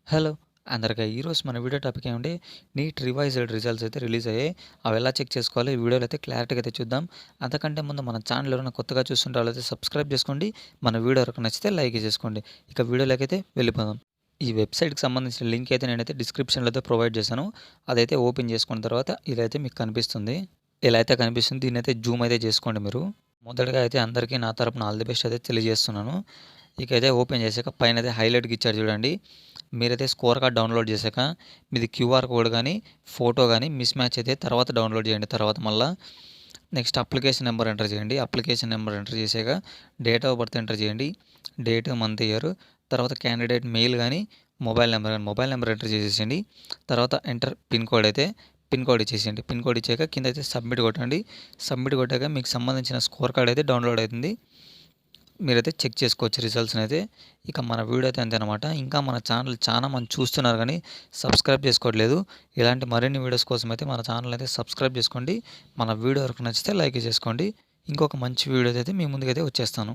Hello! అందరికి ఈరోజు మన వీడియో టాపిక్ ఏమంటే నీట్ రివైజ్డ్ రిజల్ట్స్ అయితే రిలీజ్ అయ్యాయి. అవి ఎలా చెక్ చేసుకోవాలో ఈ వీడియోలో అయితే క్లారిటీగా అయితే చూద్దాం. అంతకంటే ముందు మన ఛానల్ ఎవరైనా కొత్తగా చూస్తుంటే వాళ్ళైతే సబ్స్క్రైబ్ చేసుకోండి. మన వీడియో ఎవరికి నచ్చితే లైక్ చేసుకోండి. ఇక వీడియోలోకైతే వెళ్ళిపోదాం. ఈ వెబ్‌సైట్‌కి సంబంధించిన లింక్ అయితే నేనైతే డిస్క్రిప్షన్‌లో అయితే ప్రొవైడ్ చేశాను. అదైతే ఓపెన్ చేసుకున్న తర్వాత ఇదైతే మీకు కనిపిస్తుంది. ఇలా అయితే కనిపిస్తుంది. దీన్నైతే జూమ్ అయితే చేసుకోండి మీరు. మొదటగా అయితే అందరికీ నా తరపున ఆల్ ది బెస్ట్ అయితే తెలియజేస్తున్నాను. ఇకైతే ఓపెన్ చేశాక పైనైతే హైలైట్‌గా ఇచ్చాడు చూడండి. మీరైతే స్కోర్ కార్డ్ డౌన్లోడ్ చేశాక మీది క్యూఆర్ కోడ్ కానీ ఫోటో కానీ మిస్ మ్యాచ్ అయితే తర్వాత డౌన్లోడ్ చేయండి. తర్వాత మళ్ళీ నెక్స్ట్ అప్లికేషన్ నెంబర్ ఎంటర్ చేయండి. అప్లికేషన్ నెంబర్ ఎంటర్ చేశాక డేట్ ఆఫ్ బర్త్ ఎంటర్ చేయండి. డేట్, మంత్, ఇయర్, తర్వాత క్యాండిడేట్ మెయిల్ కానీ మొబైల్ నెంబర్ కానీ మొబైల్ నెంబర్ ఎంటర్ చేసేసేయండి. తర్వాత ఎంటర్ పిన్ కోడ్ అయితే పిన్ కోడ్ ఇచ్చేసేయండి. పిన్ కోడ్ ఇచ్చాక కింద అయితే సబ్మిట్ కొట్టండి. సబ్మిట్ కొట్టాక మీకు సంబంధించిన స్కోర్ కార్డ్ అయితే డౌన్లోడ్ అవుతుంది. మీరైతే చెక్ చేసుకోవచ్చు రిజల్ట్స్ని అయితే. ఇక మన వీడియో అయితే అంతేనమాట. ఇంకా మన ఛానల్ చాలా మంది చూస్తున్నారు కానీ సబ్స్క్రైబ్ చేసుకోవట్లేదు. ఇలాంటి మరిన్ని వీడియోస్ కోసం అయితే మన ఛానల్ అయితే సబ్స్క్రైబ్ చేసుకోండి. మన వీడియో వరకు నచ్చితే లైక్ చేసుకోండి. ఇంకొక మంచి వీడియో అయితే మీ ముందుకైతే వచ్చేస్తాను.